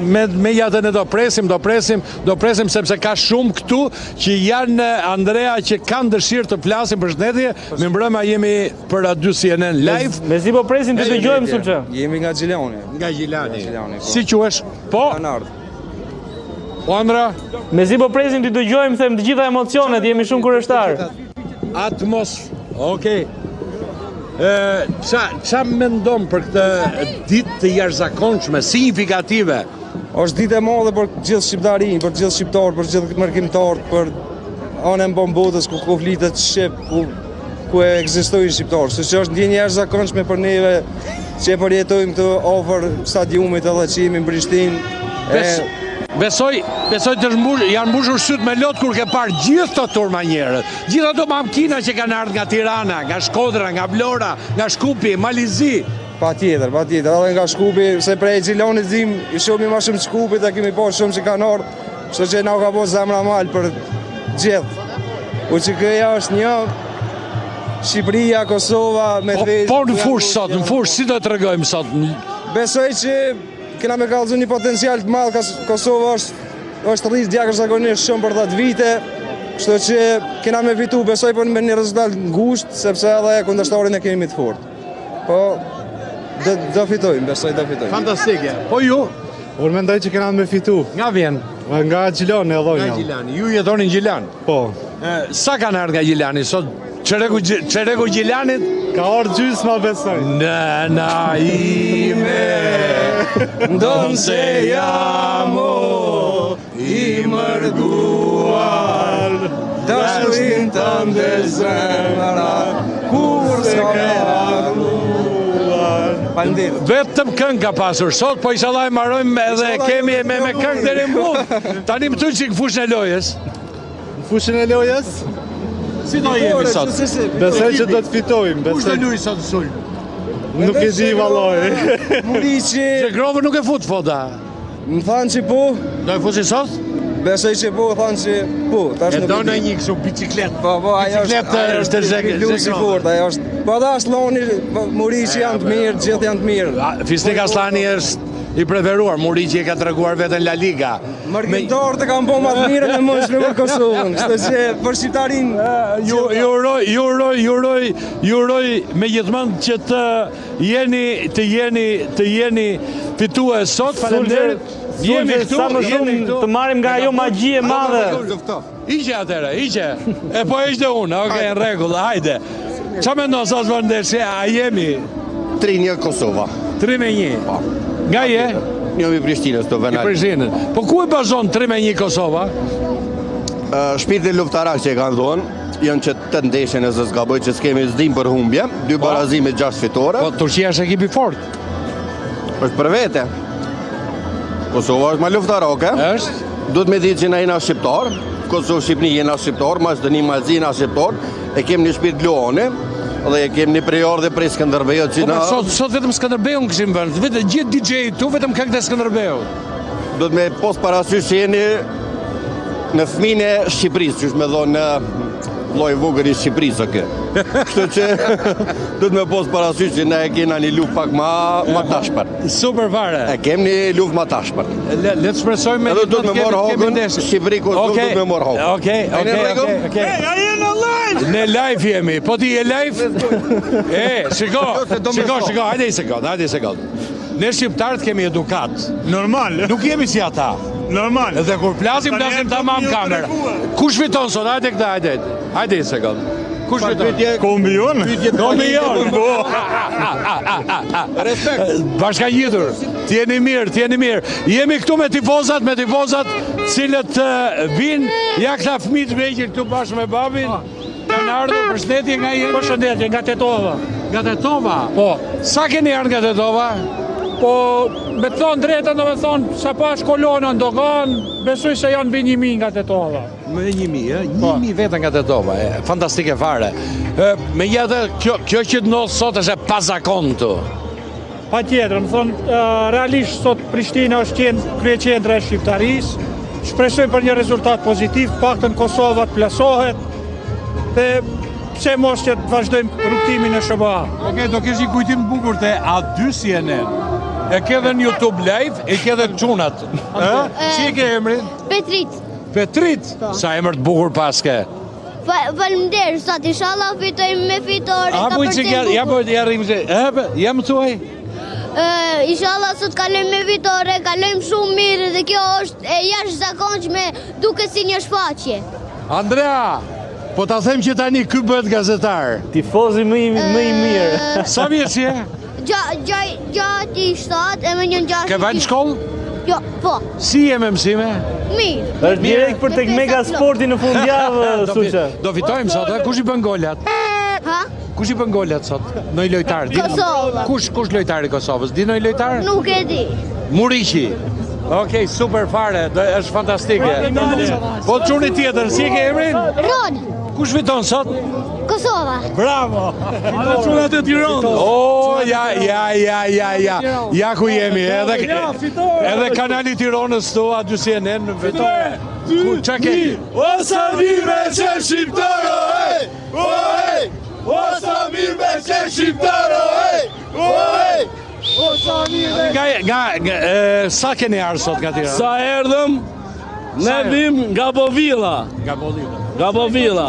me jatën e do presim sepse ka shumë këtu që janë Andrea që kanë dëshirë të flasin për shëndetje. Me mbrëma jemi për aty CNN live. Me si po presim të dëgjojmë Sulçe. Jemi nga Gjilani. Nga Gjilani. Si quhesh? Po? Leonard. Po Andra? Me si po presim të dëgjojmë them të gjitha emocionet, jemi shumë kurështar. Okej. Qa mendon për këtë ditë të jashtëzakonshme, signifikative? Është ditë e madhe për gjithë shqiptarinë, për gjithë shqiptarët, për gjithë mërkimtarët, për anën bombotës ku flitet shqip, ku ekzistojnë shqiptarë. Së që është ndjenjë jashtëzakonshme për neve që e përjetojmë këtë afër stadiumit edhe që jemi në Prishtinë. Besoj të janë mbushur syt me lot kur ke parë gjithë të turmanjerët. Gjithë ato makina që kanë ardhur nga Tirana, nga Shkodra, nga Vlora, nga Shkupi, Malizi. Patjetër, edhe nga Shkupi, se prej Gjilanit dim, i shohim më shumë Shkupit dhe kemi pasur shumë që kanë ardhur, kështu që na ka pasur zemra mal për gjithë. U që këja është një Shqipëria, Kosova, me thjesht. Po në fush, si do të tregojmë sot? Besoj që kena me kallëzu një potencial të madh, Kosova është rritë jashtëzakonisht shumë për 10 vite, kështu që kena me fitu, besoj për me një rezultat ngushtë, sepse edhe kundërshtarin e kemi të fortë. Po, do fitojmë, besoj do fitojmë. Fantastike. Po ju? Unë mendoj që kena me fitu. Nga vjen? Nga Gjilani, Nga Gjilani. Ju jetoni në Gjilan? Po. Sa kanë ardhur nga Gjilani sot? Çeregu Gjilanit? Ka orë gjysma besoj. Nëna ime, ndonë se jamo i mërguar, dashurin të ndezemra, kur s'ka ardhuar. Vetëm këngë ka pasur sot, po inshallah e marrojmë edhe kemi me këngë deri në fund. Tani më thuaj çik fushën e lojës. Fushën e lojës? Si do jemi sot? Besoj që do të fitojmë. Kush do luaj sot sul? Nuk e di valloj. Muriqi. Se Grovër nuk e fut fota. Më thanë që po. Do e fusi sot? Besoj që po, thanë që po. E do në një kështu biciklet. Po, ajo është lusi fort, ajo është. Po edhe Aslani, Muriqi janë të mirë, gjithë janë të mirë. Fisnik Aslani është i preferuar, Muriqi e ka treguar veten La Liga. Mërkimtarët e kanë bërë më të mirë në mundshme për Kosovën, kështu që për shqiptarinë ju uroj megjithmonë që të jeni fitues sot. Faleminderit. Jemi këtu, sa më shumë të marrim nga ajo magji e madhe. Hiqe atëre, hiqe. E po hiqte unë, okej, në rregull, hajde. Çfarë mendon sot për ndeshje? A jemi 3-1 Kosova. 3-1. Nga je? Njëm i Prishtinës të venal. I Prishtinës. Po ku e bazon 3-1 Kosova? Shpirti luftarak që e kanë dhonë, janë që të ndeshjen e zgaboj që s'kemi zdim për humbje, 2 barazime 6 fitore. Po Turqia është ekipi fort. Është për vete. Kosova është ma luftarake. Është? Duhet me ditë që na jena shqiptar, Kosovë Shqipni jena shqiptar, Maqedoni Malzi jena shqiptar, e kemi një shpirt luani, dhe e kemi një prior dhe prej Skënderbeu që na... Sot vetëm Skënderbeu në këshim vënd, gjithë DJ-i tu vetëm këngë të Skënderbeu. Do të me pos parasysh që jeni në fëmijën e Shqipërisë, që është me dhonë në lloj vogël i Shqipërisë o kë. Kështu që do të me pos parasysh që na e kena një luftë pak ma tashpër. Super fare. E kemi një luftë ma tashpër. Le të shpresojmë me do të me marr hogën, Shqipëri Kosovë do të me marr hogën. Okej. Ai në live. Në live jemi. Po ti je live? Shiko, hajde një sekond. Ne shqiptarët kemi edukat. Normal. Nuk jemi si ata. Normal. Dhe kur plasim tamam kamera. Kush fiton sot? Hajde këta, hajde një sekond. Kush fiton? Kombion? Kombion. Respekt. Bashkangjitur. T'jeni mirë. Jemi këtu me tifozat, cilët vinë, ja këta fëmijë të vegjël këtu bashkë me babin. Kanë ardhur, përshëndetje nga jemi. Përshëndetje nga Tetova. Nga Tetova? Po. Sa keni ardhur nga Tetova? Po, me të thonë drejtën, do me thonë, sa pas kolonën do kanë, besoj se janë vi 1000 nga Tetova. Me 1000 vetën nga Tetova, fantastike fare. Me jetë, kjo që të nosë sot është e pazakontu. Pa tjetër, më thonë, realisht sot Prishtina është krye qendra e shqiptarisë, shpresojmë për një rezultat pozitiv, paktën Kosova të plasohet, dhe pse mos që të vazhdojmë rrugtimin e SBA. Okej, do kesh një kujtim të bukur te A2 CNN. E ke dhe në YouTube live, e ke dhe çunat. Si e ke emrin? Petrit. Petrit. Sa emër të bukur paske. Faleminderit, sot inshallah fitojmë me fitore. Apo që ja po ja rrim se. Jam thuaj. Inshallah sot kalojmë me fitore, kalojmë shumë mirë dhe kjo është e jashtëzakonshme duke si një shfaqje. Andrea, po ta them që tani ky bëhet gazetar. Tifozi më i mirë. Sa vjeç je? Gjati 7 e më një 6. Ke vajt shkollë? Jo, po. Si je me mësime? Mirë. Është direkt për tek Mega Sporti në fundjavë, Suçe. Do fitojmë sot, kush i bën golat? Ha? Kush i bën golat sot? Noi lojtar. Kosova. Kush lojtari i Kosovës? Di noi lojtar? Nuk e di. Muriqi. Okej, super fare, është fantastike. Po çuni tjetër, si e ke emrin? Ron. Kush fiton sot? Kosova. Bravo! Çunat e Tiranës. Oh, ja ku jemi, edhe kanali Tiranës tu, aty si e nën fitore. Qa ke? O sa mirë me qenë shqiptaro, ej! O ej! O sa mirë me qenë shqiptaro, ej! O ej! O sa mirë me... Sa keni arë sot nga Tirana? Sa erdhëm, ne vim nga Bovilla. Nga Bovilla.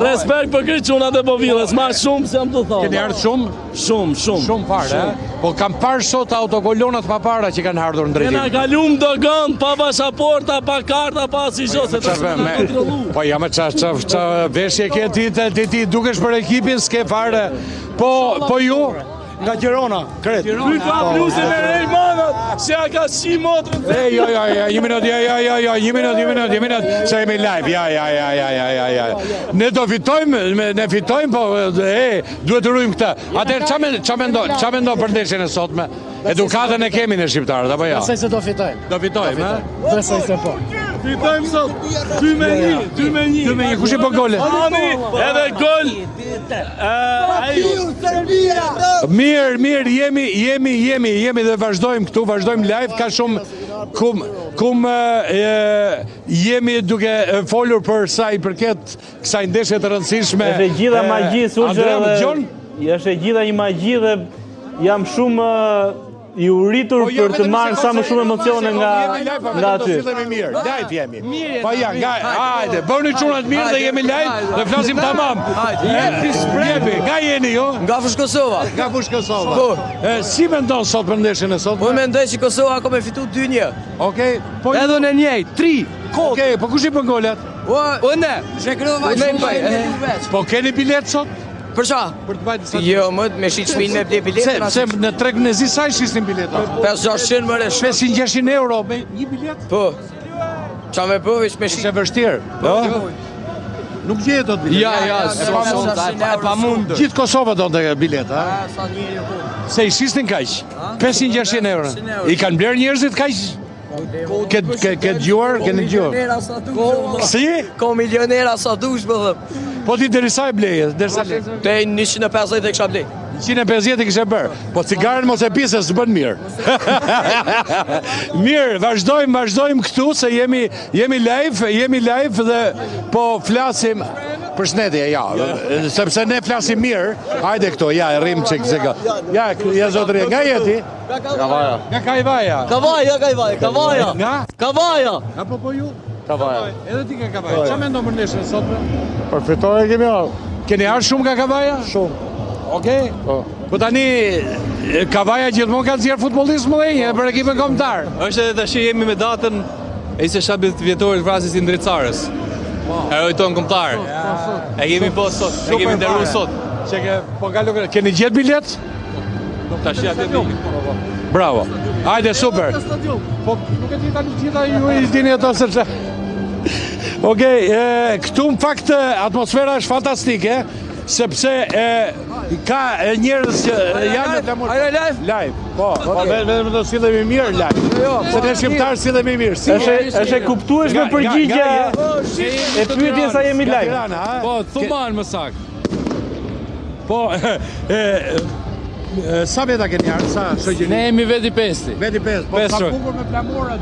Respekt për këtë çunat e Bovillës, ma shumë se jam të thonë. Keni ardhur shumë? Shumë. Shumë fare, po kam parë sot autokolonat pa para që kanë ardhur në drejtim. Kena kalum dogan, pa pasaporta, pa karta, pa asgjë se të kontrollu. Po jam qa veshje ke ti dukesh për ekipin, s'ke fare. Po ju? Nga Tirana, kret. Ky ka bluzë me Rejmanat, se a ka si motrën. Jo, një minut, se jemi live, ja. Ne do fitojmë, po, duhet të rujmë këta. Atër, qa mendo për ndeshjen e sotme? Edukatën e kemi në shqiptarët, apo ja? Besoj se do fitojmë. Do fitojmë, ha? Besoj se po. Fitojmë sot, 2-1. Kush i bën golet? Edhe gol. Mirë, jemi dhe vazhdojmë këtu, vazhdojmë live, ka shumë jemi duke folur për sa i përket kësaj ndeshje të rëndësishme. Është gjitha magji, Suçe, është gjitha një magji dhe jam shumë i uritur për të marrë sa më shumë emocione nga aty. Live jemi. Po ja, hajde, bëni çunat mirë dhe jemi live dhe flasim tamam. Nga jeni jo? Nga fush Kosova. Nga fush Kosova. Si mendon sot për ndeshjen e sot? Po mendoj që Kosova ka me fitu 2-1. Okej. Edhe në njëjtë, 3. Okej, po kush i bën golat? O ne. Po keni bilet sot? Për qa? Për të bajtë sot? Jo, më me shqit shpinë me ble biletën. Se në treg në zi sa shistin bileta? 500 më resh. 500-600 euro me një bilet? Po. Qa me bëvish me shqit? Ishe vështirë. Nuk gjehet do të bilet. Ja, e pa mundë. Gjithë Kosova do të bileta. Se i shistin kaq? 500-600 euro. I kanë blerë njerëzit kaq? Këtë gjuar, keni gjuar? Si? Ko milionera sa dush, bëllëm. Po ti derisa e bleje? Te 150 e kësha blej. 150 i kështë e bërë, po cigaren mos e pise së bën mirë. Mirë, vazhdojmë këtu, se jemi live dhe po flasim për shnetje, ja, sepse ne flasim mirë, hajde këto, ja, e rrim që këse ka. Ja, zotëri, nga jeti? Kavaja. Nga Kajvaja. Kavaja. Nga? Kavaja. Apo po ju? Kavaja. Edhe ti nga Kavaja. Qa me ndonë për ndeshën sotme? Për fitore kemi ardhur. Keni ardhur shumë nga Kavaja? Shumë. Okej? Po tani, Kavaja gjithmonë ka nxjerr futbollist mëdhenj për ekipin kombëtar. Është edhe tash jemi me datën e 20 vjetorit vrasjes së Ndricarës. Heroj ton kombëtar. E kemi po sot, e kemi nderuar sot. Po keni gjetë bilet? Tash ja kemi. Bravo. Hajde, super. Po nuk e di tani gjitha ju i dini ato se Okej, këtu në fakt atmosfera është fantastike, sepse ka njerëz që janë në flamur. Live? Po, vetëm do sillemi mirë live. Se ne shqiptarë sillemi mirë. Është e kuptueshme përgjigja e pyetjes sa jemi live. Po, thuman më saktë. Po, sa veta keni ardhur? Sa shoqëri? Ne jemi veti 5. Veti 5. Po ka bukur me flamurët.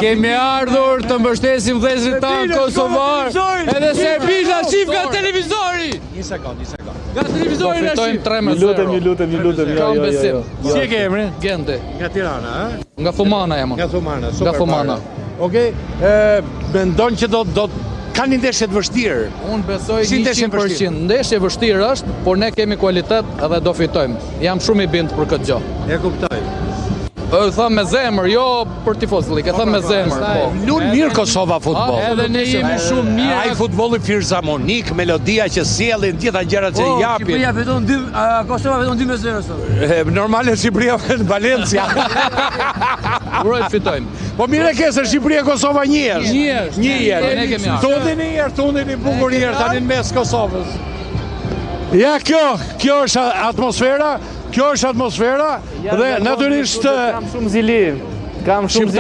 Kemi ardhur të mbështesim vëllezërit tanë kosovar, edhe Serbisha shif nga televizori. Një sekond. Nga televizori na shih. Ju lutem. Kam besim. Si e ke emrin? Gende. Nga Tirana, ha? Nga Fumana jam. Nga Thumana. Nga Thumana. Okej, mendon që do kanë një ndeshje të vështirë. Unë besoj Si ndeshje 100%. Ndeshje vështirë është, por ne kemi kualitet edhe do fitojmë. Jam shumë i bindur për këtë gjë. E kuptoj. E them me zemër, jo për tifozllik, e them me zemër. Po. Lun mirë Kosova futboll. Edhe ne jemi shumë mirë. Ai futbolli filharmonik, melodia që sjellin, gjitha gjërat që japin. Shqipëria fiton 2, Kosova fiton 2-0 sot. Normale Shqipëria në Valencia. Uroj fitojmë. Po mire ke se Shqipëria Kosova njëherë. Ne kemi ardhur. Tundini bukur një herë tani në mes Kosovës. Ja, kjo është atmosfera. Kjo është atmosfera dhe natyrisht kam shumë zili.